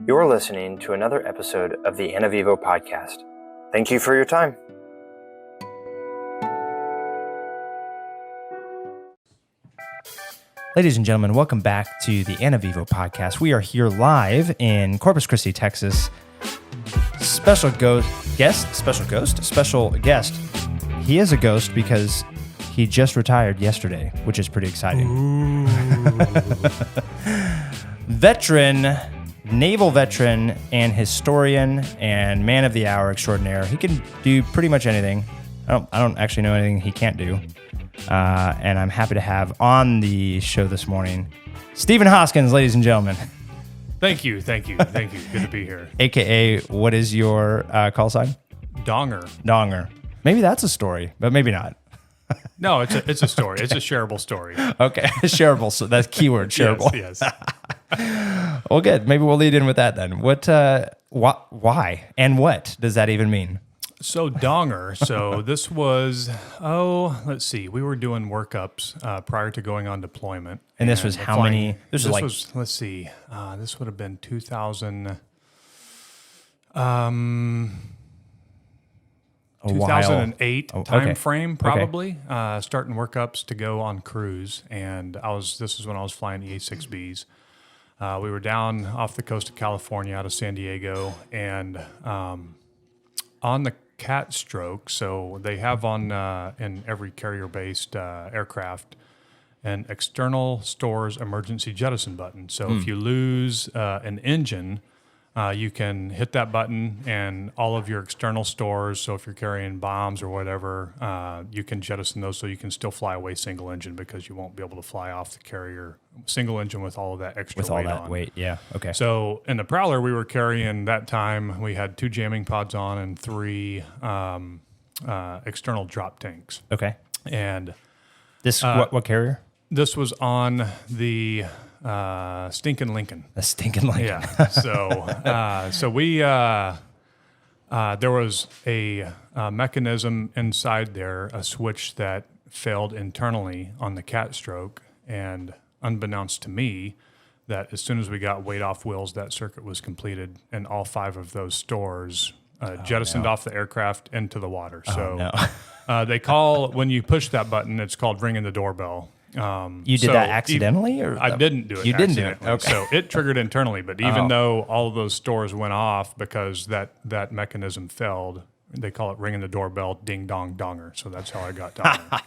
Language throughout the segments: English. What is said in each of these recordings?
You're listening to another episode of the Anavivo podcast. Thank you for your time. Ladies and gentlemen, welcome back to the Anavivo podcast. We are here live in Corpus Christi, Texas. Special guest. He is a ghost because he just retired yesterday, which is pretty exciting. Naval veteran and historian and man of the hour extraordinaire. He can do pretty much anything. I don't actually know anything he can't do. And I'm happy to have on the show this morning, Stephen Hoskins, ladies and gentlemen. Thank you. Good to be here. AKA, what is your call sign? Donger. Maybe that's a story, but maybe not. No, it's a story. It's a shareable story. Okay, shareable. So that's keyword, shareable. Yes. Well, good. Maybe we'll lead in with that then. Why, and what does that even mean? So Donger. So this was, let's see. We were doing workups prior to going on deployment. And this was how many? This was, let's see. This would have been 2000. 2008 time frame, probably. Okay. Starting workups to go on cruise, and this is when I was flying the A6Bs. We were down off the coast of California, out of San Diego, and on the cat stroke. So they have on in every carrier-based aircraft an external stores emergency jettison button. So if you lose an engine, you can hit that button and all of your external stores, so if you're carrying bombs or whatever, you can jettison those so you can still fly away single engine, because you won't be able to fly off the carrier single engine with all of that extra weight on. With all that weight, yeah, okay. So in the Prowler, we were carrying, that time, we had 2 jamming pods on and 3 external drop tanks. Okay. And this, what carrier? This was on the Stinkin' Lincoln. The Stinkin' Lincoln. Yeah. So we there was a mechanism inside there, a switch that failed internally on the cat stroke, and unbeknownst to me, that as soon as we got weight off wheels, that circuit was completed, and all 5 of those stores jettisoned off the aircraft into the water. They call, when you push that button, it's called ringing the doorbell. You did that accidentally, or I didn't do it. You didn't do it. Okay. So it triggered internally, but even though all of those stores went off because that mechanism failed, they call it ringing the doorbell, ding dong donger. So that's how I got Donger.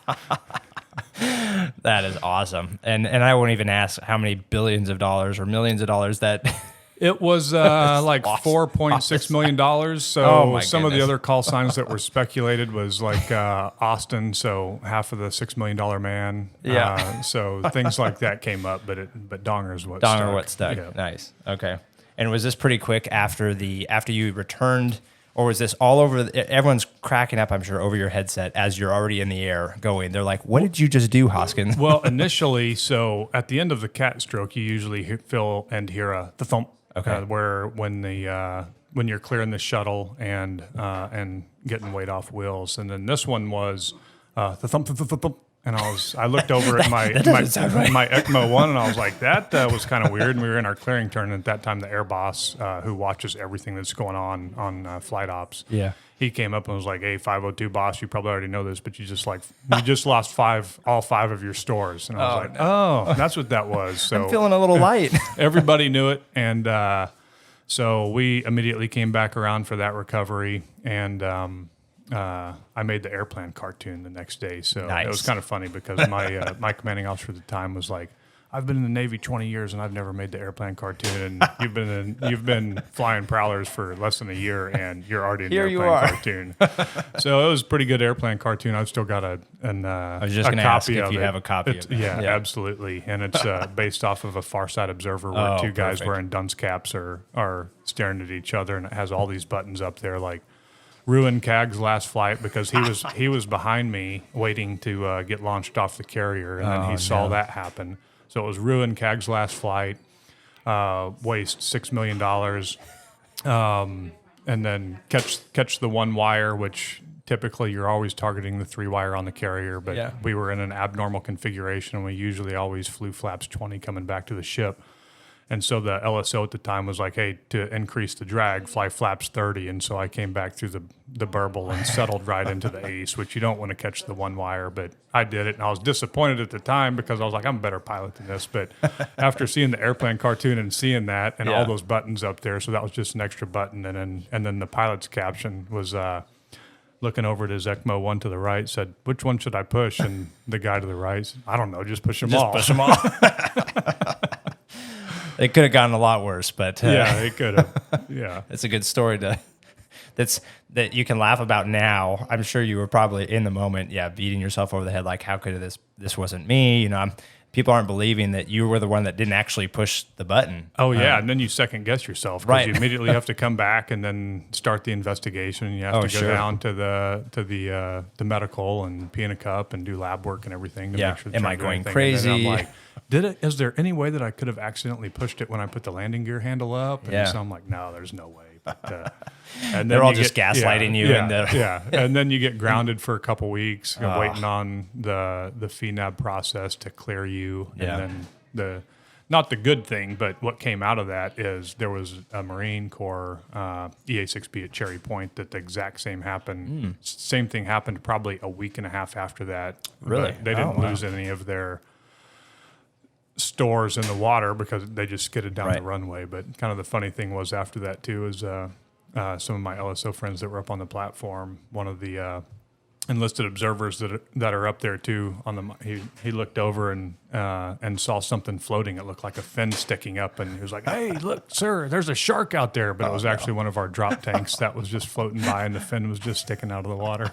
That is awesome, and I won't even ask how many billions of dollars or millions of dollars that. It was like $4.6 million. So some of the other call signs that were speculated was like Austin, so half of the $6 million man. Yeah. So things like that came up, but Donger's what stuck. Donger what stuck. Yeah. Nice. Okay. And was this pretty quick after you returned, or was this all over? Everyone's cracking up, I'm sure, over your headset as you're already in the air going. They're like, "What did you just do, Hoskins?" Well, initially, so at the end of the cat stroke, you usually feel and hear the thump. Okay. Where when you're clearing the shuttle and getting weight off wheels, and then this one was the thump, and I looked over at my ECMO 1, and I was like, that was kind of weird. And we were in our clearing turn, and at that time, the air boss who watches everything that's going on flight ops, he came up and was like, "Hey, 502 boss, you probably already know this, but you just lost all 5 of your stores." And I was like, "Oh, that's what that was." So I'm feeling a little light. Everybody knew it, and so we immediately came back around for that recovery, and I made the airplane cartoon the next day. So nice. It was kind of funny because my commanding officer at the time was like, "I've been in the Navy 20 years and I've never made the airplane cartoon, and you've been flying Prowlers for less than a year, and you're already in the airplane cartoon." So it was a pretty good airplane cartoon. I've still got I was just going to ask if you have a copy of it. Yeah, absolutely. And it's based off of a Far Side Observer where 2 guys wearing dunce caps are staring at each other, and it has all these buttons up there like ruin CAG's last flight, because he was behind me waiting to get launched off the carrier, and then he saw that happen. So it was ruin CAG's last flight, waste $6 million, and then catch the 1 wire, which typically you're always targeting the 3 wire on the carrier, but we were in an abnormal configuration, and we usually always flew flaps 20 coming back to the ship. And so the LSO at the time was like, hey, to increase the drag, fly flaps 30. And so I came back through the burble and settled right into the ace, which you don't want to catch the one wire, but I did it. And I was disappointed at the time because I was like, I'm a better pilot than this. But after seeing the airplane cartoon and seeing that and all those buttons up there, so that was just an extra button. And then the pilot's caption was looking over at his ECMO one to the right, said, which one should I push? And the guy to the right said, I don't know, just push them all. Push them all. It could have gotten a lot worse, but yeah, it could have. Yeah, it's a good story that you can laugh about now. I'm sure you were probably in the moment, beating yourself over the head, like, how could this wasn't me? You know, people aren't believing that you were the one that didn't actually push the button. Oh yeah, and then you second guess yourself because you immediately have to come back and then start the investigation. And you have to go down to the medical and pee in a cup and do lab work and everything to make sure. Am I going crazy? And I'm like, is there any way that I could have accidentally pushed it when I put the landing gear handle up? And so I'm like, no, there's no way. But, and they're all just gaslighting you. And then you get grounded for a couple weeks, waiting on the FNAB process to clear you. And then not the good thing, but what came out of that is there was a Marine Corps EA-6B at Cherry Point that the exact same happened. Same thing happened probably a week and a half after that. Really? They didn't lose any of their stores in the water because they just skidded down the runway. But kind of the funny thing was after that too is some of my LSO friends that were up on the platform, one of the enlisted observers that are up there too, he looked over and saw something floating. It looked like a fin sticking up, and he was like, "Hey, look, sir, there's a shark out there." But it was actually one of our drop tanks that was just floating by, and the fin was just sticking out of the water.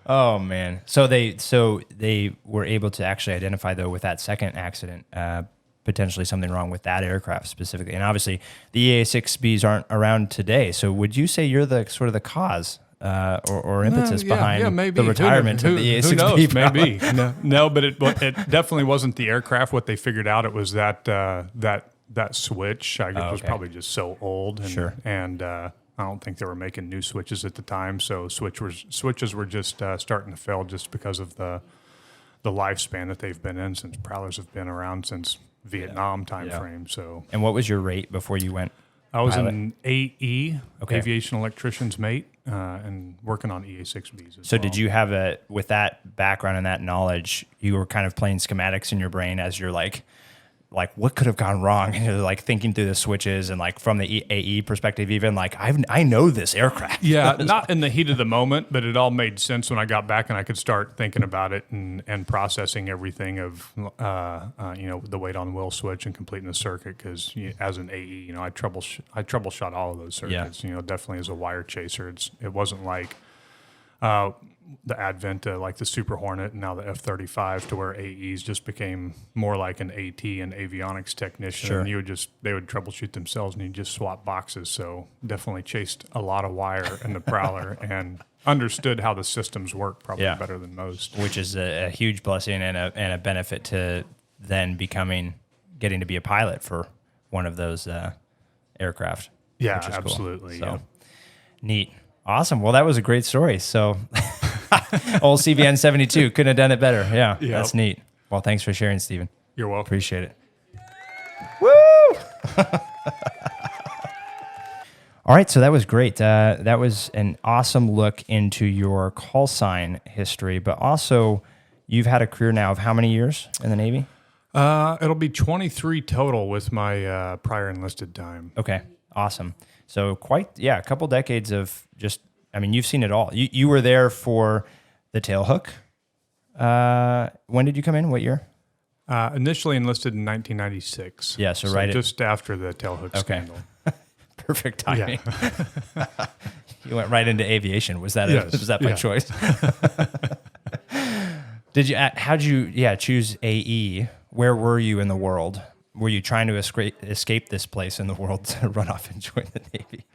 Oh man! So they were able to actually identify, though, with that second accident, potentially something wrong with that aircraft specifically. And obviously, the EA-6Bs aren't around today. So would you say you're the sort of the cause or impetus behind the retirement of the EA-6B? Who knows? Maybe. No, but it definitely wasn't the aircraft. What they figured out, it was that switch. I guess was probably just so old. And I don't think they were making new switches at the time, so switches were just starting to fail just because of the lifespan that they've been in, since prowlers have been around since Vietnam time frame. So, and what was your rate before you went? I was an AE, aviation electrician's mate, and working on EA-6Bs. So did you have with that background and that knowledge, you were kind of playing schematics in your brain as you're like what could have gone wrong? And you're like thinking through the switches and like from the AE perspective, even like I know this aircraft. Yeah, not in the heat of the moment, but it all made sense when I got back and I could start thinking about it and processing everything of the weight on wheel switch and completing the circuit. Because as an AE, I troubleshot all of those circuits. Definitely as a wire chaser, it wasn't like the advent of like the Super Hornet and now the F-35 to where AEs just became more like an AT and avionics technician. And they would troubleshoot themselves and you just swap boxes. So definitely chased a lot of wire in the Prowler and understood how the systems work probably better than most. Which is a huge blessing and a benefit to then getting to be a pilot for one of those aircraft. Yeah, which is absolutely. Cool. So neat. Awesome. Well, that was a great story. So old CVN 72 couldn't have done it better. Yeah, that's neat. Well, thanks for sharing, Stephen. You're welcome. Appreciate it. Woo! All right, so that was great. That was an awesome look into your call sign history, but also you've had a career now of how many years in the Navy? It'll be 23 total with my prior enlisted time. Okay, awesome. So a couple decades of just, you've seen it all. You were there for the tailhook. When did you come in? What year? Initially enlisted in 1996. Yeah, so right just after the tailhook scandal. Perfect timing. Yeah. You went right into aviation. Was that by choice? How'd you choose AE? Where were you in the world? Were you trying to escape this place in the world to run off and join the Navy?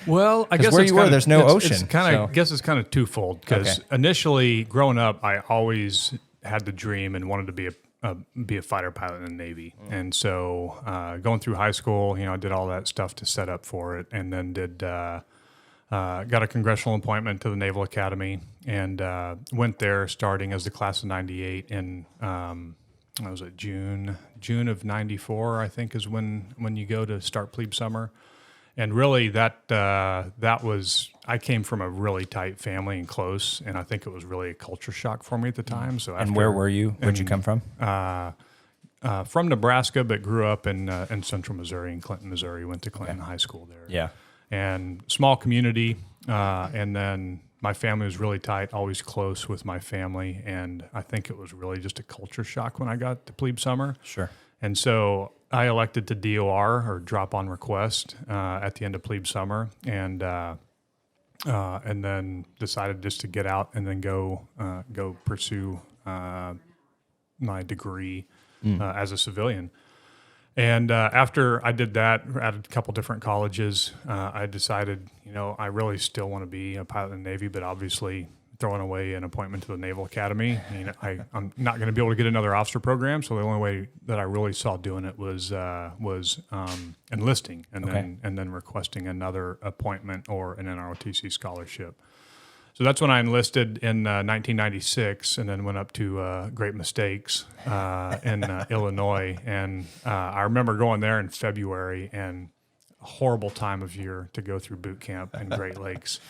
Well, I guess where you were, there's no ocean. I guess it's kind of twofold because initially, growing up, I always had the dream and wanted to be a fighter pilot in the Navy. And so, going through high school, I did all that stuff to set up for it, and then got a congressional appointment to the Naval Academy and went there starting as the class of '98 in was it June of '94, I think, is when you go to start plebe summer. And really, that was, I came from a really tight family and close, and I think it was really a culture shock for me at the time. So, and where were you? Where'd you come from? From Nebraska, but grew up in central Missouri, in Clinton, Missouri. Went to Clinton High School there. Yeah, and small community, and then my family was really tight, always close with my family, and I think it was really just a culture shock when I got to plebe summer. Sure. And so I elected to DOR, or drop on request, at the end of plebe summer, and then decided just to get out and then go pursue my degree as a civilian. And after I did that at a couple different colleges, I decided, I really still want to be a pilot in the Navy, but obviously throwing away an appointment to the Naval Academy. I'm not going to be able to get another officer program, so the only way that I really saw doing it was enlisting and then requesting another appointment or an NROTC scholarship. So that's when I enlisted in 1996, and then went up to Great Mistakes in Illinois. And I remember going there in February, and a horrible time of year to go through boot camp in Great Lakes.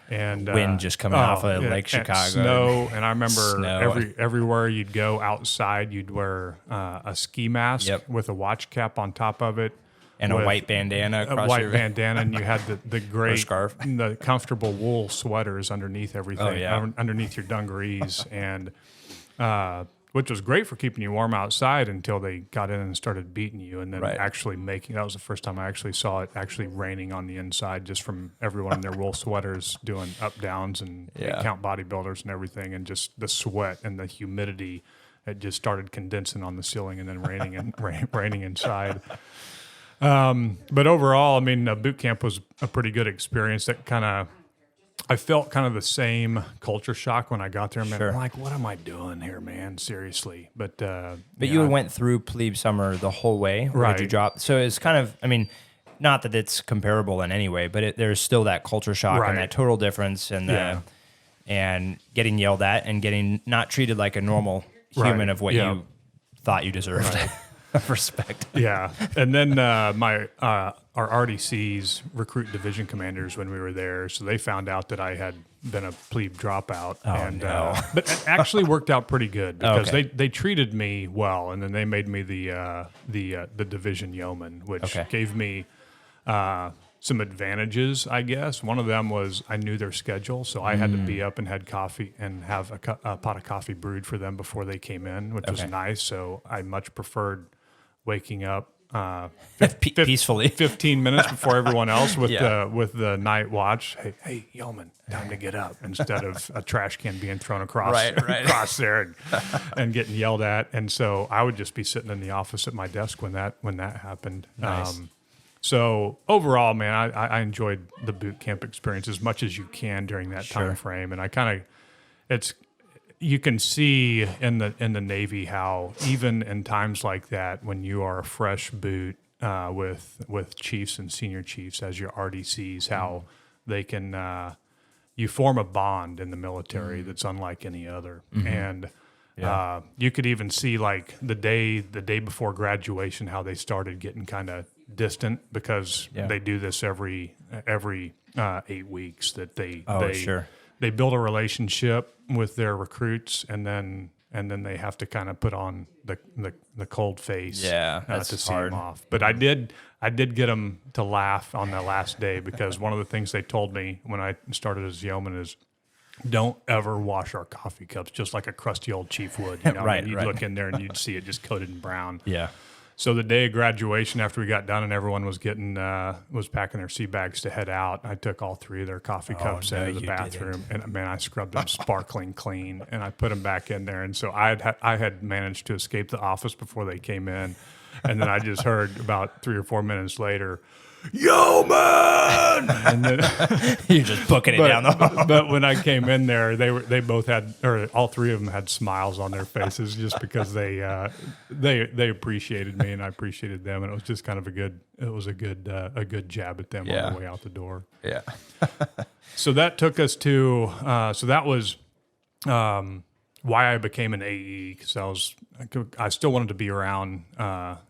And wind just coming off of Lake Chicago, snow. And I remember everywhere you'd go outside, you'd wear a ski mask with a watch cap on top of it, and a white bandana across and you had the great scarf, the comfortable wool sweaters underneath everything, underneath your dungarees, and which was great for keeping you warm outside until they got in and started beating you, and then actually that was the first time I actually saw it actually raining on the inside, just from everyone in their wool sweaters doing up downs and count bodybuilders and everything, and just the sweat and the humidity, it just started condensing on the ceiling and then raining inside. But overall, boot camp was a pretty good experience. That I felt kind of the same culture shock when I got there. I'm like, what am I doing here, man? Seriously. But you went through plebe summer the whole way, or did you drop? So it's kind of, not that it's comparable in any way, but there's still that culture shock and that total difference, and and getting yelled at and getting not treated like a normal human of what you thought you deserved. Of respect. Yeah. And then our RDC's recruit division commanders, when we were there, so they found out that I had been a plebe dropout. But it actually worked out pretty good, because they treated me well, and then they made me the division yeoman, which gave me some advantages, I guess. One of them was I knew their schedule, so I had to be up and had coffee and have a pot of coffee brewed for them before they came in, which was nice. So I much preferred waking up peacefully 15 minutes before everyone else with the night watch. Hey, yeoman, time to get up, instead of a trash can being thrown across there and getting yelled at. And so I would just be sitting in the office at my desk when that happened. Nice. So overall, man, I enjoyed the boot camp experience as much as you can during that time frame. And you can see in the Navy how even in times like that, when you are a fresh boot with chiefs and senior chiefs as your RDCs, how they can you form a bond in the military that's unlike any other. And you could even see, like, the day before graduation, how they started getting kind of distant, because they do this every 8 weeks, that they build a relationship with their recruits, and then they have to kind of put on the cold face to see hard. them off. But I did get them to laugh on that last day, because one of the things they told me when I started as yeoman is, don't ever wash our coffee cups, just like a crusty old chief would. You'd look in there and you'd see it just coated in brown. Yeah. So the day of graduation, after we got done and everyone was was packing their sea bags to head out, I took all 3 of their coffee cups into the bathroom, and man, I scrubbed them sparkling clean, and I put them back in there. And so I had managed to escape the office before they came in, and then I just heard about 3 or 4 minutes later, "Yo, man!" And then you're just booking it down the hall. But when I came in there, they both had, or all 3 of them had smiles on their faces, just because they appreciated me and I appreciated them, and it was just kind of a good jab at them on the way out the door. Yeah. So that took us to that was why I became an AE, because I still wanted to be around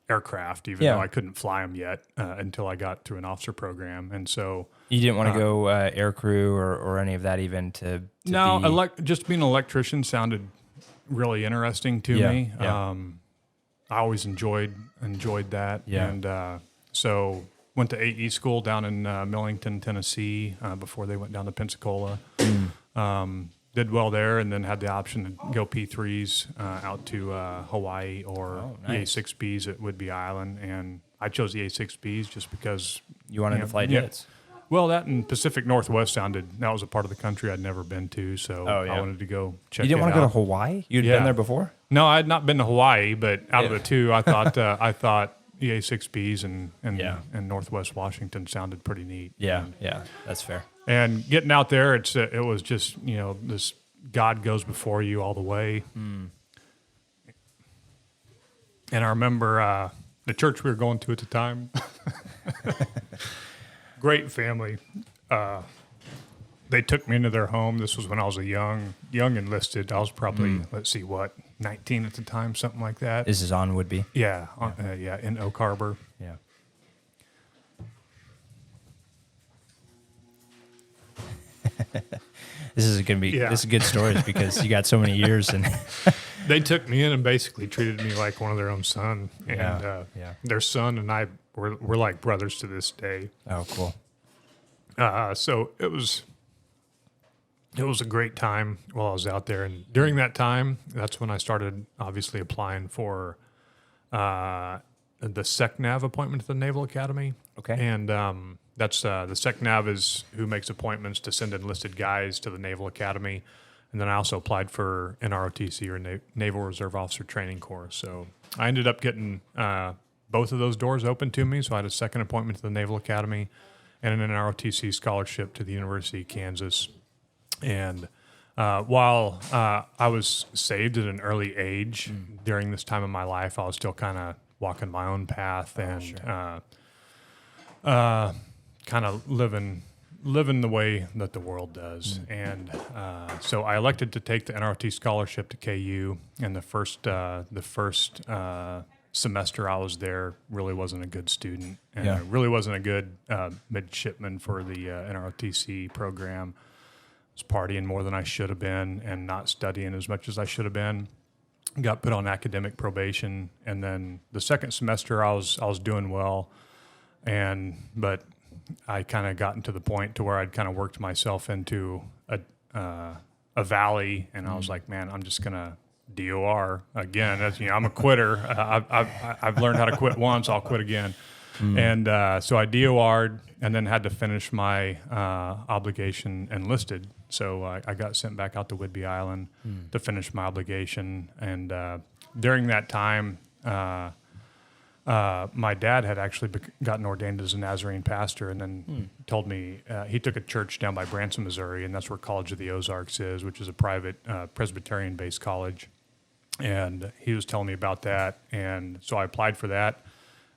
aircraft, even though I couldn't fly them yet until I got through an officer program. And so you didn't want to go air crew or any of that even to no, just being an electrician sounded really interesting to me. Yeah. I always enjoyed that. Yeah. And so went to AE school down in Millington, Tennessee, before they went down to Pensacola. Did well there, and then had the option to go P3s out to Hawaii or EA-6Bs at Whidbey Island. And I chose EA-6Bs just because... You wanted to fly jets? Well, that and Pacific Northwest that was a part of the country I'd never been to, so I wanted to go check it out. You didn't want to go to Hawaii? You'd been there before? No, I had not been to Hawaii, but out of the two, I thought EA-6Bs and Northwest Washington sounded pretty neat. Yeah, that's fair. And getting out there, it was just, this God goes before you all the way. And I remember the church we were going to at the time, great family. They took me into their home. This was when I was a young enlisted. I was probably, 19 at the time, something like that. This is on Whidbey? Yeah, in Oak Harbor. Yeah. This is good stories because you got so many years and they took me in and basically treated me like one of their own son. And their son and I we're like brothers to this day. Oh, cool. So it was a great time while I was out there, and during that time, that's when I started obviously applying for the SecNav appointment to the Naval Academy. Okay. And that's the SecNav is who makes appointments to send enlisted guys to the Naval Academy. And then I also applied for NROTC, or Naval Reserve Officer Training Corps. So I ended up getting both of those doors open to me. So I had a second appointment to the Naval Academy and an NROTC scholarship to the University of Kansas. And while I was saved at an early age during this time of my life, I was still kind of walking my own path and kind of living the way that the world does. And so I elected to take the NROT scholarship to KU, and the first semester I was there really wasn't a good student, and I really wasn't a good midshipman for the NROTC program. I was partying more than I should have been and not studying as much as I should have been. Got put on academic probation, and then the second semester I was doing well, but I kind of gotten to the point to where I'd kind of worked myself into a valley, and I was like, man, I'm just gonna DOR again. I'm a quitter. I've learned how to quit once. I'll quit again. And so I DOR'd and then had to finish my obligation enlisted. So I got sent back out to Whidbey Island to finish my obligation. And during that time, my dad had actually gotten ordained as a Nazarene pastor, and then told me he took a church down by Branson, Missouri, and that's where College of the Ozarks is, which is a private Presbyterian-based college. And he was telling me about that, and so I applied for that,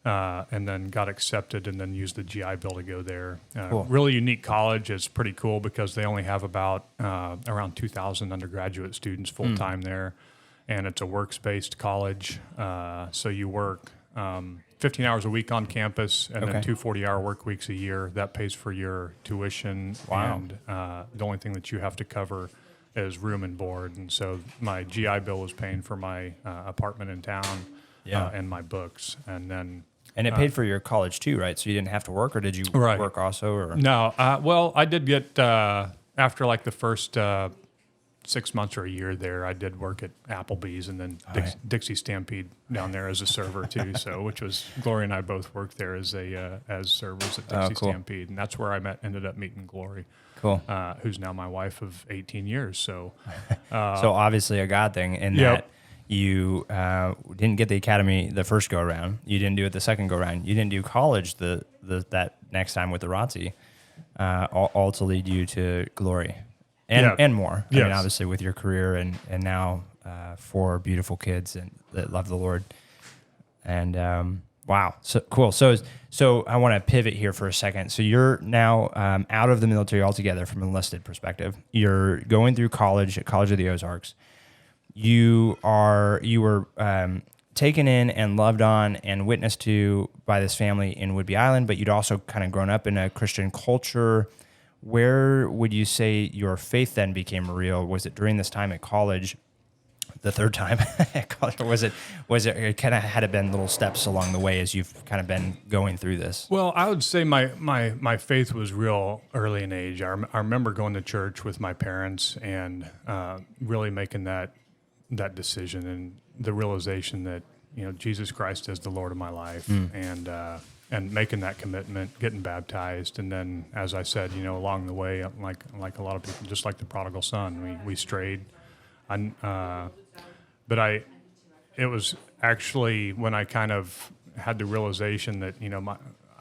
and then got accepted, and then used the GI Bill to go there. Cool. Really unique college. It's pretty cool because they only have about around 2,000 undergraduate students full-time there, and it's a works-based college, so you work 15 hours a week on campus, and then 2 40-hour work weeks a year. That pays for your tuition. Wow. And the only thing that you have to cover is room and board. And so my GI Bill was paying for my apartment in town and my books. And then... And it paid for your college too, right? So you didn't have to work, or did you work also? Or No. Well, I did get, after like the first 6 months or a year there, I did work at Applebee's and then Dixie Stampede down there as a server too. So, which was Glory and I both worked there as servers at Dixie Stampede, and that's where I ended up meeting Glory. Cool. Who's now my wife of 18 years. So, so obviously a God thing in that you didn't get the academy the first go around. You didn't do it the second go around. You didn't do college that next time with the ROTC, all to lead you to Glory. And more. I mean, obviously with your career and now 4 beautiful kids and that love the Lord. And wow, so cool. So I want to pivot here for a second. So you're now out of the military altogether from an enlisted perspective. You're going through college at College of the Ozarks. you were taken in and loved on and witnessed to by this family in Whidbey Island, but you'd also kind of grown up in a Christian culture. Where would you say your faith then became real? Was it during this time at college, the third time at college, or was it kind of had it been little steps along the way as you've kind of been going through this? Well, I would say my faith was real early in age. I remember going to church with my parents and really making that decision and the realization that, Jesus Christ is the Lord of my life, and making that commitment, getting baptized, and then, as I said, along the way, like a lot of people, just like the prodigal son, we strayed. But it was actually when I kind of had the realization that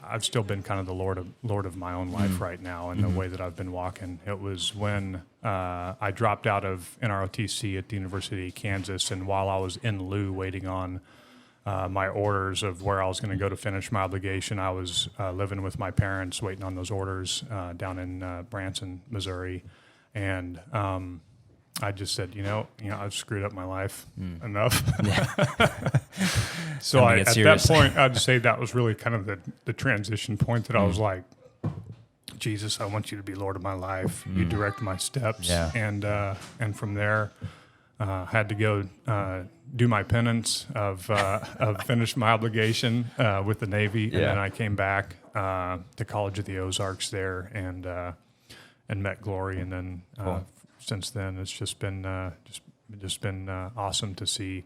I've still been kind of the Lord of my own life right now, and the way that I've been walking. It was when I dropped out of NROTC at the University of Kansas, and while I was in lieu waiting on my orders of where I was going to go to finish my obligation, I was living with my parents, waiting on those orders down in Branson, Missouri, and I just said, I've screwed up my life enough. So at that point, I'd say that was really kind of the transition point that I was like, Jesus, I want you to be Lord of my life. You direct my steps, and from there, had to go do my penance of finish my obligation with the Navy, and then I came back to College of the Ozarks there and met Glory, and then since then it's just been awesome to see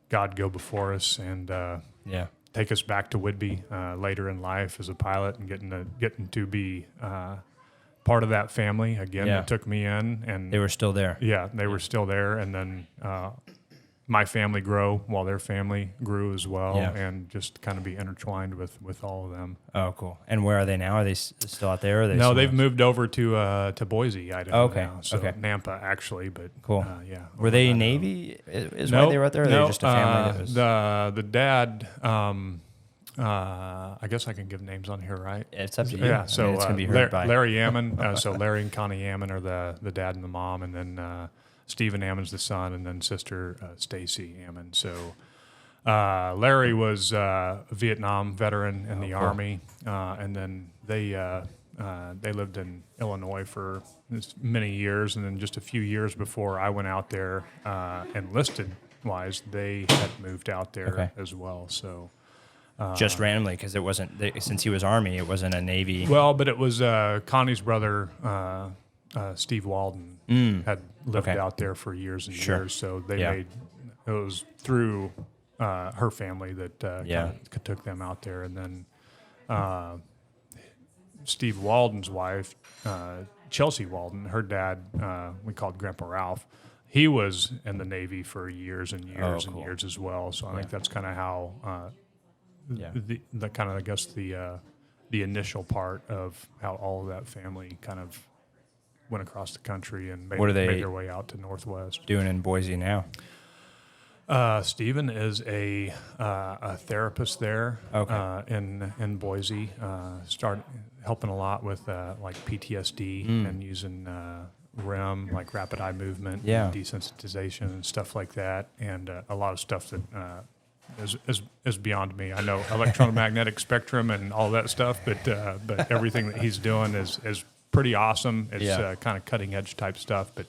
God go before us and take us back to Whidbey later in life as a pilot, and getting to be part of that family again. That took me in, and they were still there. Yeah, they were still there, and then my family grow while their family grew as well, and just kind of be intertwined with all of them. Oh, cool. And where are they now? Are they still out there? Or are they no, they've moved over to Boise, Idaho. Okay. Now. So Nampa, actually, but cool. Yeah. Were they Navy? Is why they were out there? Or they just a family that was the dad. I guess I can give names on here, right? It's up to you. Yeah. So it's gonna be heard by Larry Ammon. So Larry and Connie Ammon are the dad and the mom, and then Stephen Ammon's the son, and then sister Stacy Ammon. So Larry was a Vietnam veteran in the Army, and then they lived in Illinois for many years, and then just a few years before I went out there enlisted-wise, they had moved out there as well. So just randomly, because it wasn't since he was Army, it wasn't a Navy. Well, but it was Connie's brother. Steve Walden had lived out there for years and years, so they made it was through her family that took them out there, and then Steve Walden's wife, Chelsea Walden, her dad, we called Grandpa Ralph. He was in the Navy for years and years and years as well. So I think that's kind of how the kind of, I guess, the initial part of how all of that family kind of went across the country and made their way out to Northwest. Doing in Boise now? Stephen is a therapist there in Boise. Started helping a lot with like PTSD and using REM, like rapid eye movement, desensitization and stuff like that, and a lot of stuff that is beyond me. I know electromagnetic spectrum and all that stuff, but everything that he's doing is pretty awesome. It's kind of cutting edge type stuff, but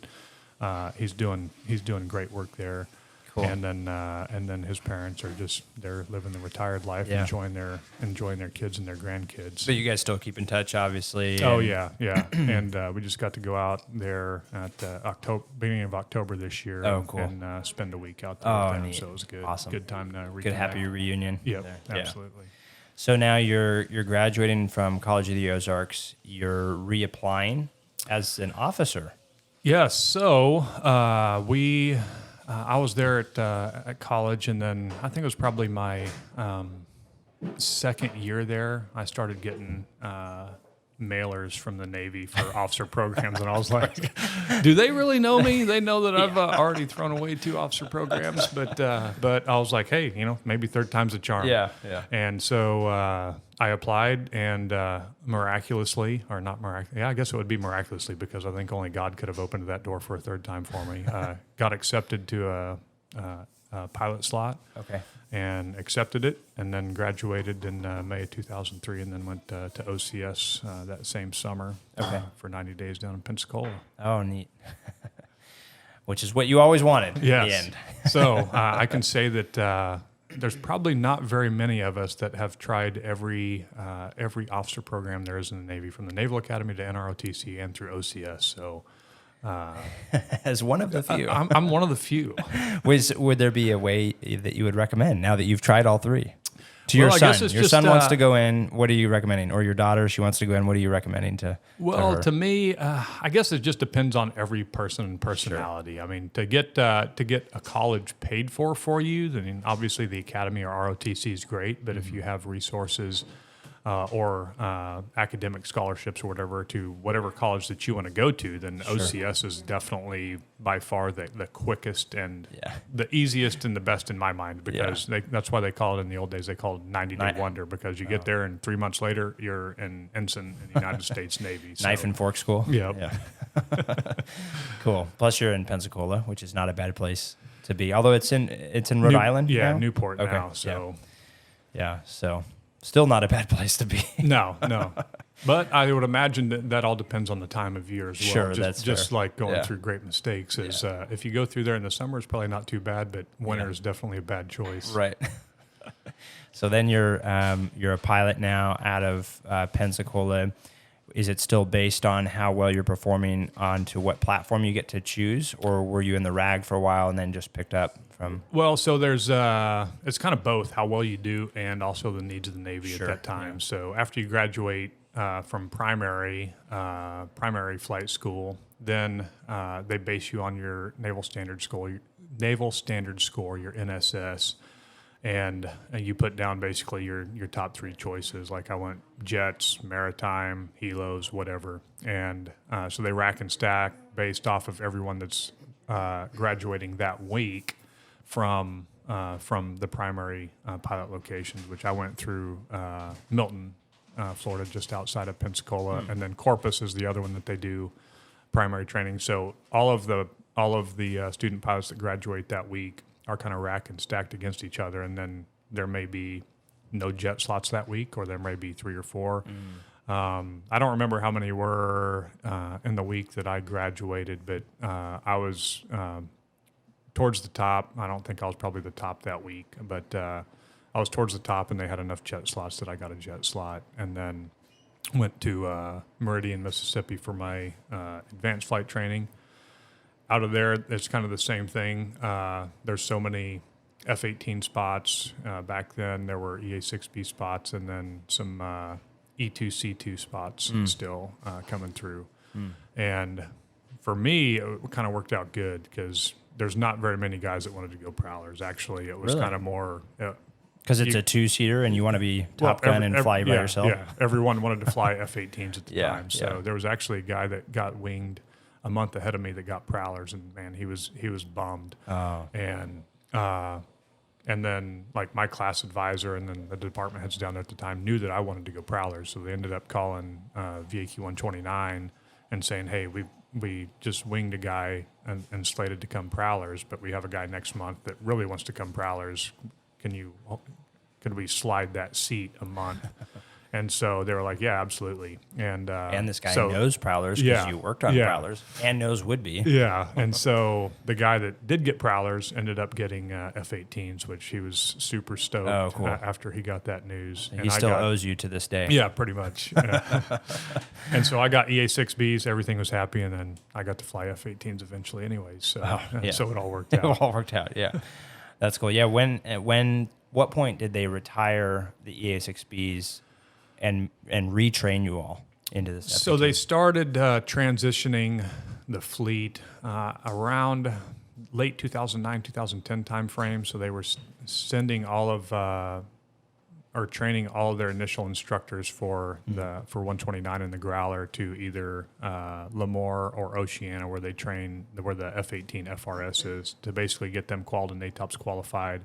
he's doing great work there. Cool. And then his parents are they're living the retired life, enjoying their kids and their grandkids. But you guys still keep in touch, obviously. Oh yeah. And we just got to go out there at beginning of October this year. Oh, cool. And spend a week out there with them. So it was good. Awesome. Good time to reconnect. Good happy reunion. Yeah, absolutely. So now you're graduating from College of the Ozarks. You're reapplying as an officer. Yes. So I was there at college, and then I think it was probably my second year there. I started getting mailers from the Navy for officer programs, and I was like, "Do they really know me? They know that I've already thrown away 2 officer programs." But I was like, "Hey, maybe third time's a charm." Yeah. And so I applied, and miraculously, or not miraculously, I guess it would be miraculously, because I think only God could have opened that door for a third time for me. Got accepted to a pilot slot. Okay. And accepted it, and then graduated in May of 2003, and then went to OCS that same summer for 90 days down in Pensacola. Oh, neat. Which is what you always wanted in the end. So I can say that there's probably not very many of us that have tried every officer program there is in the Navy, from the Naval Academy to NROTC and through OCS. So as one of the few. I'm one of the few. Would there be a way that you would recommend now that you've tried all 3? To your son. Your just, son wants to go in. What are you recommending? Or your daughter, she wants to go in. What are you recommending to her? To me, I guess it just depends on every person and personality. Sure. I mean, to get a college paid for you, then obviously the Academy or ROTC is great. But if you have resources or academic scholarships or whatever to whatever college that you want to go to, then OCS is definitely by far the quickest and the easiest and the best in my mind, because that's why they call it, in the old days, they called it 90-day wonder, because you get there and 3 months later you're an ensign in the United States Navy. So. Knife and fork school? Yeah. Cool. Plus you're in Pensacola, which is not a bad place to be. Although it's in Rhode Island now? Newport now. So. Yeah, so... Still not a bad place to be. No. But I would imagine that all depends on the time of year as well. Sure, that's just fair. Like going through great mistakes. Is if you go through there in the summer, it's probably not too bad, but winter is definitely a bad choice. Right. So then you're a pilot now out of Pensacola. Is it still based on how well you're performing onto what platform you get to choose, or were you in the RAG for a while and then just picked up from? Well, so there's it's kind of both, how well you do and also the needs of the Navy at that time. Yeah. So after you graduate from primary flight school, then they base you on your Naval Standard Score, your NSS. And you put down basically your top 3 choices. Like I went jets, maritime, helos, whatever. And so they rack and stack based off of everyone that's graduating that week from the primary pilot locations, which I went through Milton, Florida, just outside of Pensacola, and then Corpus is the other one that they do primary training. So all of the student pilots that graduate that week are kind of racked and stacked against each other, and then there may be no jet slots that week, or there may be 3 or 4. I don't remember how many were in the week that I graduated, but I was towards the top. I don't think I was probably the top that week, but I was towards the top, and they had enough jet slots that I got a jet slot, and then went to Meridian, Mississippi for my advanced flight training. Out of there, it's kind of the same thing. There's so many F-18 spots. Back then, there were EA-6B spots, and then some E-2C2 spots still coming through. And for me, it kind of worked out good, because there's not very many guys that wanted to go prowlers. Actually, it was kind of more... Because it's a 2-seater and you want to be Top Gun and fly by yourself? Yeah, everyone wanted to fly F-18s at the time. So there was actually a guy that got winged a month ahead of me that got prowlers, and man, he was bummed. Oh. And then like my class advisor and then the department heads down there at the time knew that I wanted to go prowlers, so they ended up calling VAQ 129 and saying, "Hey, we just winged a guy and slated to come prowlers, but we have a guy next month that really wants to come prowlers. Could we slide that seat a month?" And so they were like, "Yeah, absolutely." And this guy knows prowlers because you worked on prowlers, and knows would be. Yeah. And so the guy that did get prowlers ended up getting F-18s, which he was super stoked after he got that news. He still owes you to this day. Yeah, pretty much. And so I got EA-6Bs. Everything was happy, and then I got to fly F-18s eventually anyways. So, so it all worked out. It all worked out, yeah. That's cool. Yeah, what point did they retire the EA-6Bs and retrain you all into this? F-18? So they started transitioning the fleet around late 2009, 2010 timeframe. So they were sending all of, or are training all of their initial instructors for 129 in the Growler to either Lemoore or Oceana, where they train, where the F-18 FRS is, to basically get them qualified and ATOPS qualified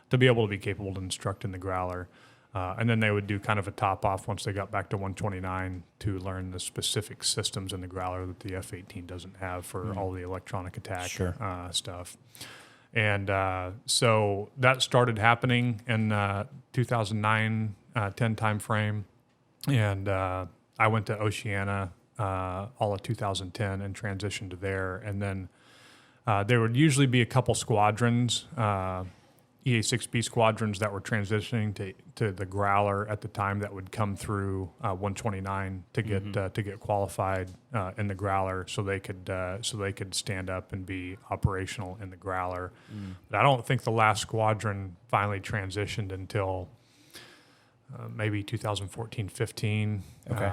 to be able to be capable to instruct in the Growler. And then they would do kind of a top off once they got back to 129 to learn the specific systems in the Growler that the F-18 doesn't have for all the electronic attack stuff. And so that started happening in 2009, 10 timeframe. And I went to Oceana all of 2010 and transitioned to there. And then there would usually be a couple squadrons, EA-6B squadrons that were transitioning to the Growler at the time that would come through 129 to get qualified in the Growler, so they could stand up and be operational in the Growler. But I don't think the last squadron finally transitioned until maybe 2014-15. Okay.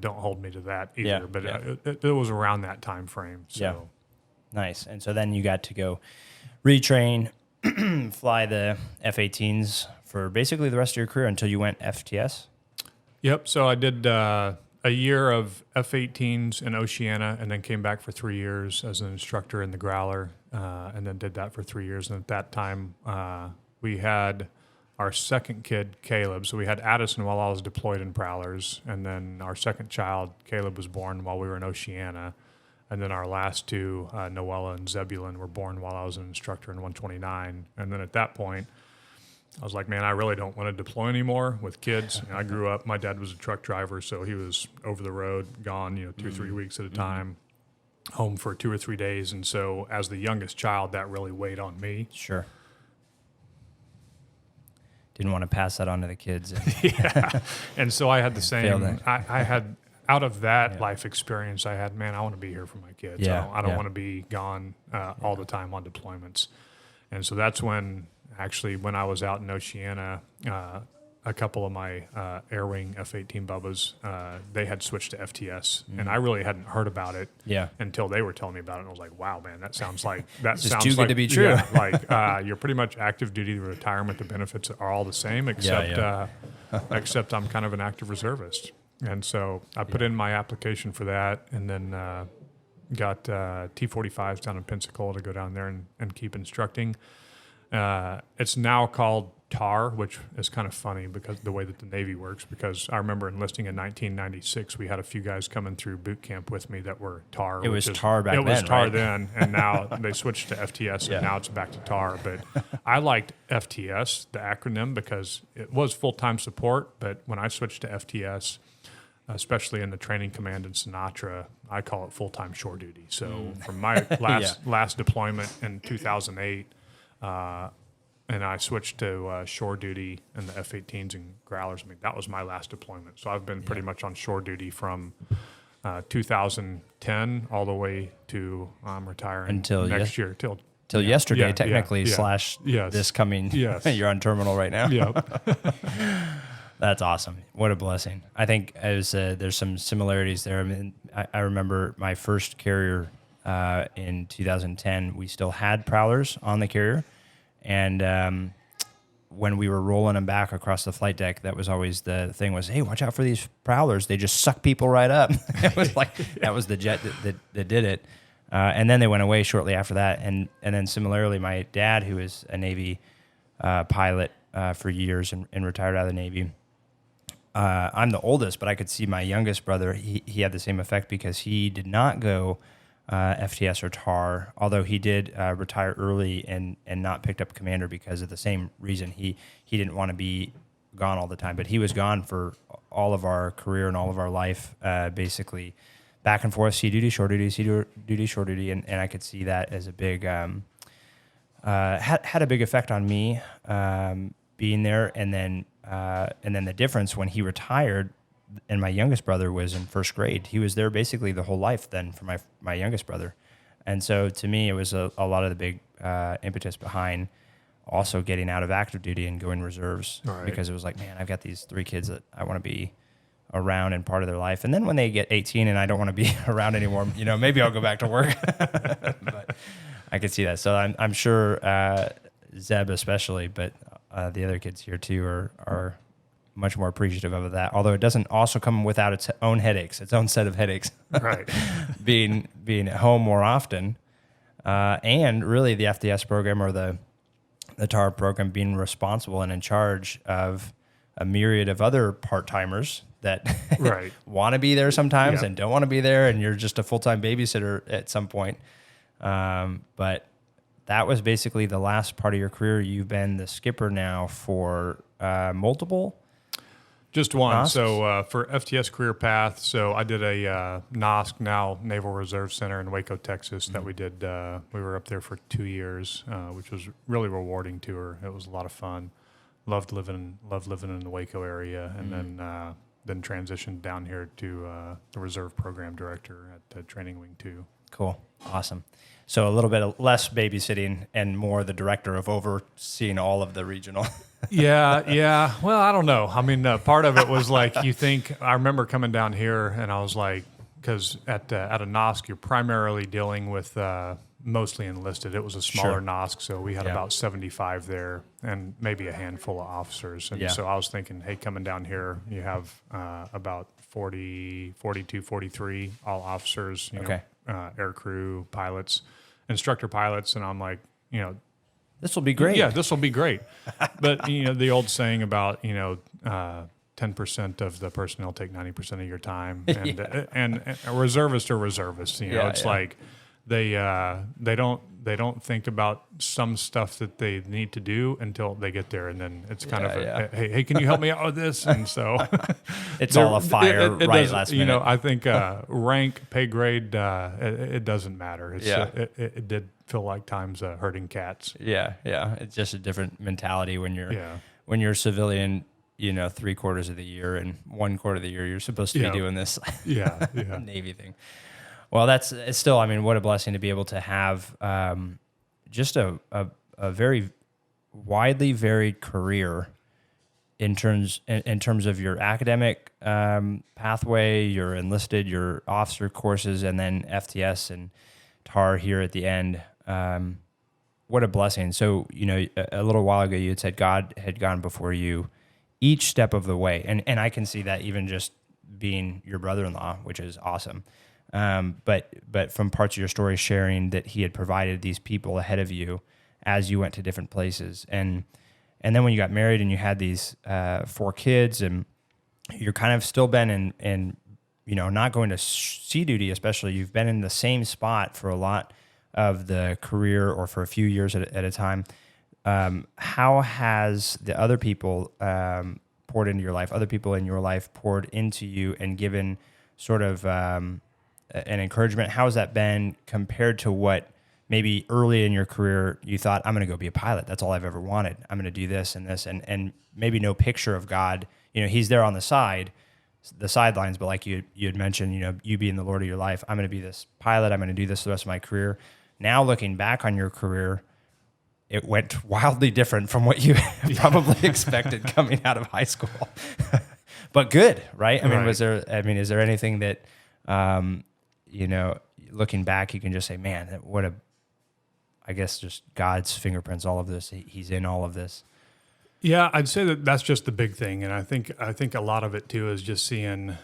Don't hold me to that either, but it was around that time frame. So. Yeah. Nice. And so then you got to go retrain, fly the F-18s for basically the rest of your career until you went FTS? Yep. So I did a year of F-18s in Oceana and then came back for 3 years as an instructor in the Growler, and then did that for 3 years. And at that time, we had our second kid, Caleb. So we had Addison while I was deployed in Prowlers, and then our second child, Caleb, was born while we were in Oceana. And then our last two, Noella and Zebulon, were born while I was an instructor in 129. And then at that point, I was like, man, I really don't want to deploy anymore with kids. You know, I grew up, my dad was a truck driver, so he was over the road, gone, 2 or 3 weeks at a time, home for 2 or 3 days. And so as the youngest child, that really weighed on me. Sure. Didn't want to pass that on to the kids. Yeah. And so I had the same, I had... Out of that life experience I had, man, I want to be here for my kids. I don't want to be gone all the time on deployments. And so that's when I was out in Oceana, a couple of my Air Wing F-18 Bubbas, they had switched to FTS. And I really hadn't heard about it until they were telling me about it. And I was like, wow, man, that sounds like... too good to be true. Yeah, you're pretty much active duty to retirement. The benefits are all the same, except I'm kind of an active reservist. And so I put in my application for that, and then got T-45s down in Pensacola to go down there and keep instructing. It's now called TAR, which is kind of funny because the way that the Navy works, because I remember enlisting in 1996, we had a few guys coming through boot camp with me that were TAR. It was TAR back then, It was TAR right? then, and now they switched to FTS, and now it's back to TAR. But I liked FTS, the acronym, because it was full-time support, but when I switched to FTS, especially in the training command in Sinatra, I call it full-time shore duty. So from my last deployment in 2008, and I switched to shore duty in the F-18s and Growlers. I mean, that was my last deployment. So I've been pretty much on shore duty from 2010 all the way to I'm retiring until next year. Till yesterday, technically, slash this coming. Yes. You're on terminal right now. Yep. That's awesome. What a blessing. I think there's some similarities there. I mean, I remember my first carrier in 2010, we still had Prowlers on the carrier. And when we were rolling them back across the flight deck, that was always the thing was, hey, watch out for these Prowlers. They just suck people right up. It was like, that was the jet that did it. And then they went away shortly after that. And then similarly, my dad, who was a Navy pilot for years and retired out of the Navy, I'm the oldest, but I could see my youngest brother. He had the same effect because he did not go FTS or TAR, although he did retire early and not picked up commander because of the same reason. He didn't want to be gone all the time, but he was gone for all of our career and all of our life, basically back and forth, sea duty, shore duty, sea duty, shore duty, and I could see that as a big had a big effect on me being there, and then the difference when he retired. And my youngest brother was in first grade. He was there basically the whole life then for my youngest brother. And so to me, it was a lot of the big impetus behind also getting out of active duty and going reserves. Right. Because it was like, man, I've got these 3 kids that I want to be around and part of their life. And then when they get 18 and I don't want to be around anymore, maybe I'll go back to work. But I could see that. So I'm sure Zeb especially, but the other kids here too are much more appreciative of that. Although it doesn't also come without its own headaches, its own set of headaches. Right. being at home more often, and really the FDS program or the TAR program being responsible and in charge of a myriad of other part-timers that right. want to be there sometimes Yep. and don't want to be there, and you're just a full-time babysitter at some point. But that was basically the last part of your career. You've been the skipper now for multiple? Just one. NOSCs? So for FTS Career Path, so I did a NOSC, now Naval Reserve Center in Waco, Texas, that we did. We were up there for 2 years, which was really rewarding tour. It was a lot of fun. Loved living in the Waco area, and then transitioned down here to the Reserve Program Director at Training Wing 2. Cool. Awesome. So a little bit of less babysitting and more the director of overseeing all of the regional. Yeah. Well, I don't know. I mean, part of it was like I remember coming down here and I was like, because at a NOSC, you're primarily dealing with mostly enlisted. It was a smaller NOSC, so we had about 75 there and maybe a handful of officers. And so I was thinking, hey, coming down here, you have about 40, 42, 43, all officers, you know, air crew, pilots, instructor pilots. And I'm like, this will be great. Yeah, this will be great. But, the old saying about, 10% of the personnel take 90% of your time. And reservists are reservists. It's like they don't think about some stuff that they need to do until they get there. And then it's kind of, hey, can you help me out with this? And so it's all a fire last minute. I think rank, pay grade, it doesn't matter. It did feel like times herding cats. Yeah. It's just a different mentality when you're a civilian, 3/4 of the year and 1/4 of the year you're supposed to be doing this Navy thing. Well, it's still, I mean, what a blessing to be able to have just a very widely varied career in terms of your academic pathway, your enlisted, your officer courses, and then FTS and TAR here at the end. What a blessing. So, a little while ago you had said God had gone before you each step of the way. And I can see that even just being your brother-in-law, which is awesome. But from parts of your story sharing that he had provided these people ahead of you as you went to different places. And then when you got married and you had these 4 kids and you're kind of still been in not going to sea duty, especially, you've been in the same spot for a lot of the career or for a few years at a time. How has the other people poured into your life, other people in your life poured into you and given sort of an encouragement? How has that been compared to what maybe early in your career you thought, I'm going to go be a pilot. That's all I've ever wanted. I'm going to do this and this, and maybe no picture of God. He's there on the sidelines, but like you had mentioned, you being the Lord of your life, I'm going to be this pilot. I'm going to do this the rest of my career. Now looking back on your career, it went wildly different from what you probably expected coming out of high school, but good, right? I mean, is there anything that, looking back, you can just say, man, I guess just God's fingerprints, all of this, he's in all of this. Yeah, I'd say that's just the big thing. And I think a lot of it too is just seeing,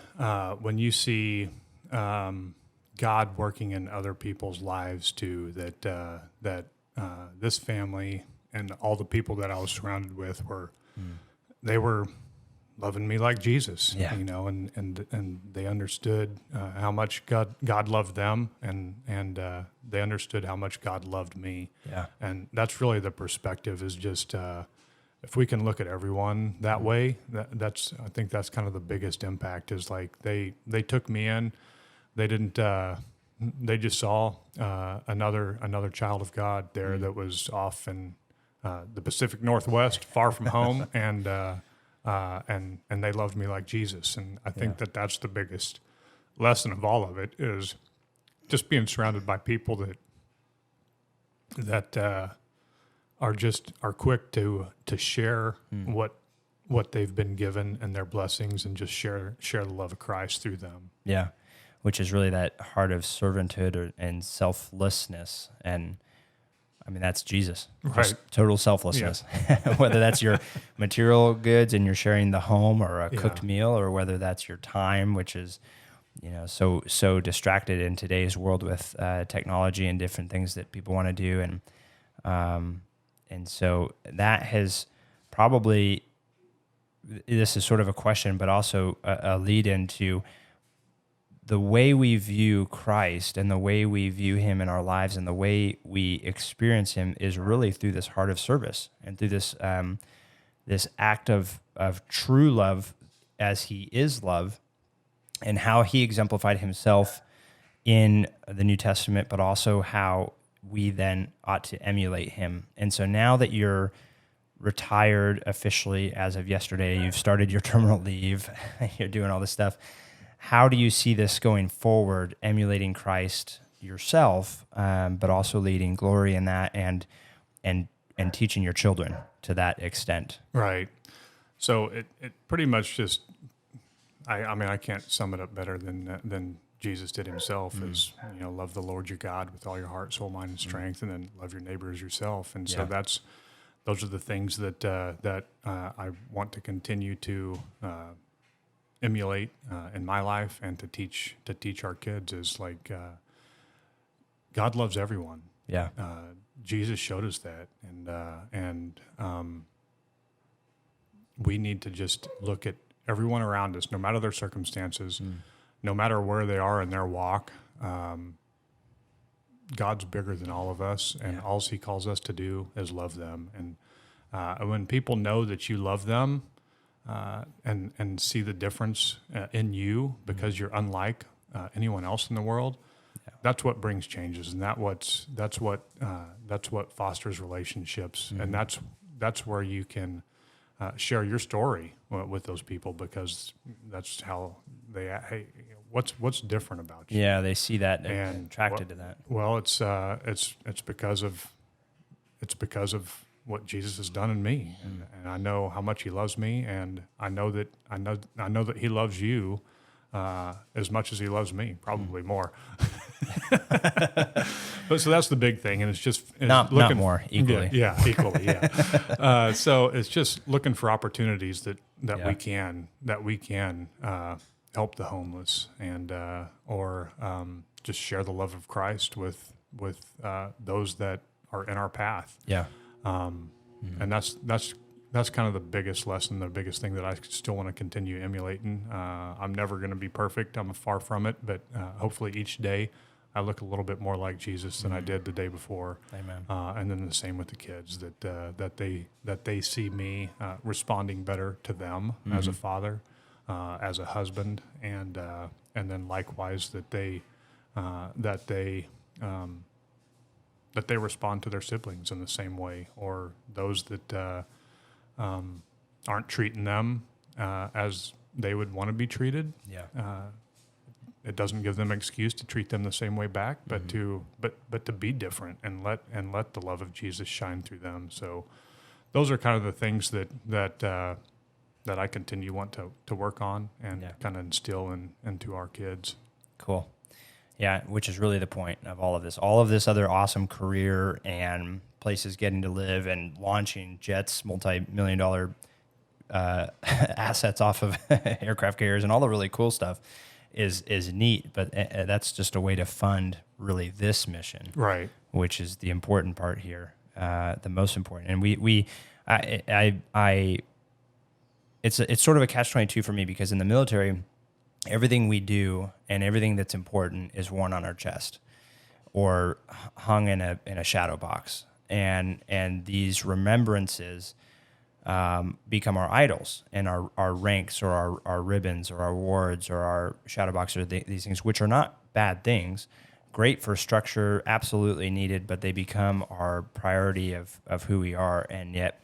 when you see, God working in other people's lives too, that this family and all the people that I was surrounded with they were loving me like Jesus, and they understood how much God loved them, and they understood how much God loved me. Yeah, and that's really the perspective. Is just if we can look at everyone that way, I think that's kind of the biggest impact. Is like they took me in, they didn't. They just saw another child of God there that was off in the Pacific Northwest, far from home, and they loved me like Jesus. And I think that's the biggest lesson of all of it, is just being surrounded by people that are quick to share what they've been given and their blessings, and just share the love of Christ through them. Yeah. Which is really that heart of servanthood and selflessness. And I mean, that's Jesus. Right. Just total selflessness. Yeah. Whether that's your material goods and you're sharing the home or a cooked meal, or whether that's your time, which is, so distracted in today's world with technology and different things that people want to do. And so that has probably, this is sort of a question, but also a lead into the way we view Christ and the way we view him in our lives and the way we experience him is really through this heart of service and through this this act of true love as he is love, and how he exemplified himself in the New Testament, but also how we then ought to emulate him. And so now that you're retired officially as of yesterday, you've started your terminal leave, you're doing all this stuff, how do you see this going forward, emulating Christ yourself, but also leading glory in that and teaching your children to that extent? Right. So it pretty much just, I mean, I can't sum it up better than Jesus did himself. Is love the Lord your God with all your heart, soul, mind, and strength, and then love your neighbor as yourself. And so those are the things that I want to continue to emulate in my life and to teach our kids. Is like God loves everyone. Yeah. Jesus showed us that, and we need to just look at everyone around us, no matter their circumstances, no matter where they are in their walk. God's bigger than all of us, and all he calls us to do is love them. And when people know that you love them, and see the difference in you because you're unlike anyone else in the world, that's what brings changes, and that's what fosters relationships, and that's where you can share your story with those people, because that's how they, hey, what's different about you? Yeah, they see that and attracted to that. Well, it's because of what Jesus has done in me, and I know how much he loves me, and I know that he loves you as much as he loves me, probably more. But so that's the big thing, and it's not more, equally. Yeah, equally. Yeah. So it's just looking for opportunities that we can help the homeless, and or just share the love of Christ with those that are in our path. Yeah. And that's kind of the biggest lesson, the biggest thing that I still want to continue emulating. I'm never going to be perfect. I'm far from it, but hopefully each day I look a little bit more like Jesus than I did the day before. Amen. And then the same with the kids, that they see me responding better to them as a father, as a husband, and then likewise that they respond to their siblings in the same way, or those that aren't treating them as they would want to be treated. Yeah. It doesn't give them an excuse to treat them the same way back, but to be different and let the love of Jesus shine through them. So those are kind of the things that I continue want to work on and kind of instill into our kids. Cool. Yeah, which is really the point of all of this. All of this other awesome career and places getting to live and launching jets, multi-million-dollar assets off of aircraft carriers, and all the really cool stuff is neat. But that's just a way to fund really this mission, right? Which is the important part here, the most important. And it's sort of a catch-22 for me, because in the military, everything we do and everything that's important is worn on our chest or hung in a shadow box, and these remembrances become our idols, and our ranks or our ribbons or our awards or our shadow box, or these things, which are not bad things, great for structure, absolutely needed, but they become our priority of who we are. And yet,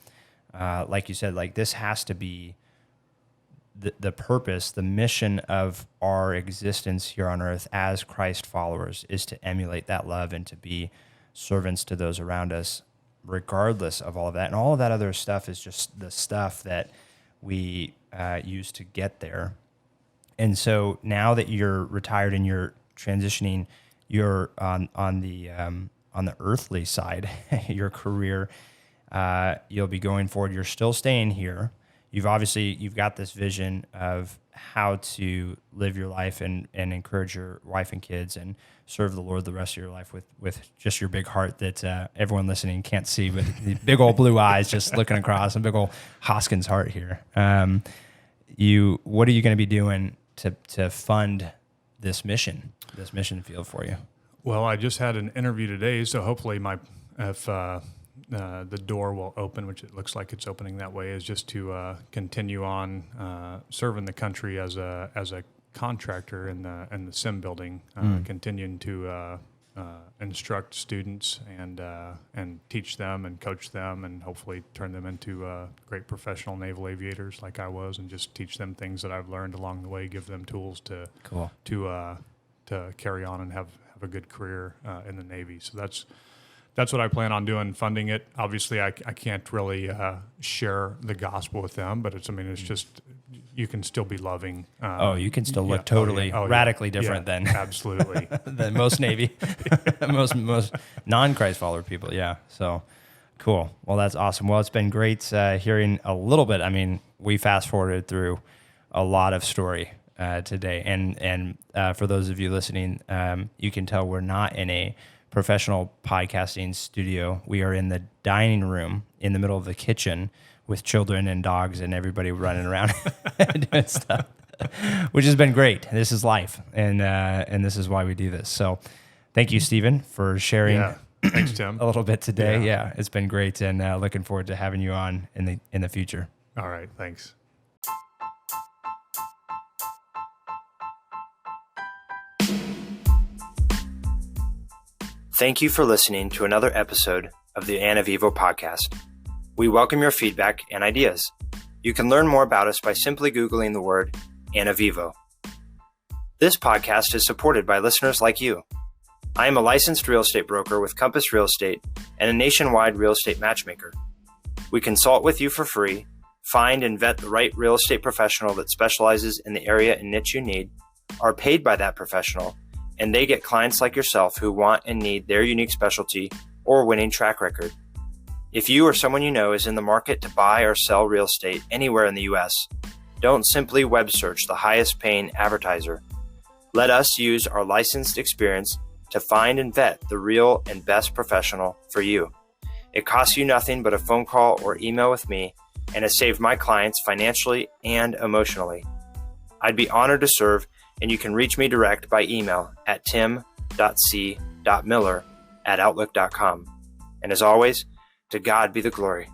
like you said, like this has to be the purpose, the mission of our existence here on earth as Christ followers, is to emulate that love and to be servants to those around us, regardless of all of that. And all of that other stuff is just the stuff that we use to get there. And so now that you're retired and you're transitioning, you're on on the earthly side, your career, you'll be going forward. You're still staying here. You've got this vision of how to live your life and encourage your wife and kids and serve the Lord the rest of your life with just your big heart that everyone listening can't see, but the big old blue eyes just looking across, a big old Hoskins heart here. What are you going to be doing to fund this mission field for you? Well, I just had an interview today, so hopefully if the door will open, which it looks like it's opening that way, is just to continue on serving the country as a contractor in the sim building, continuing to instruct students and teach them and coach them and hopefully turn them into great professional naval aviators like I was, and just teach them things that I've learned along the way, give them tools to carry on and have a good career in the Navy. So that's what I plan on doing, funding it. Obviously, I can't really share the gospel with them, but it's just, you can still be loving. You can still look totally radically different than absolutely than most Navy, most non-Christ follower people. Yeah. So cool. Well, that's awesome. Well, it's been great hearing a little bit. I mean, we fast forwarded through a lot of story today, and for those of you listening, you can tell we're not in a professional podcasting studio. We are in the dining room in the middle of the kitchen with children and dogs and everybody running around doing stuff, which has been great. This is life, and this is why we do this. So thank you, Stephen, for sharing Thanks, Tim. a little bit today. Yeah, it's been great, and looking forward to having you on in the future. All right, thanks. Thank you for listening to another episode of the Anavivo podcast. We welcome your feedback and ideas. You can learn more about us by simply Googling the word Anavivo. This podcast is supported by listeners like you. I am a licensed real estate broker with Compass Real Estate and a nationwide real estate matchmaker. We consult with you for free, find and vet the right real estate professional that specializes in the area and niche you need, are paid by that professional, and they get clients like yourself who want and need their unique specialty or winning track record. If you or someone you know is in the market to buy or sell real estate anywhere in the U.S., don't simply web search the highest paying advertiser. Let us use our licensed experience to find and vet the real and best professional for you. It costs you nothing but a phone call or email with me, and has saved my clients financially and emotionally. I'd be honored to serve, and you can reach me direct by email at tim.c.miller@outlook.com. And as always, to God be the glory.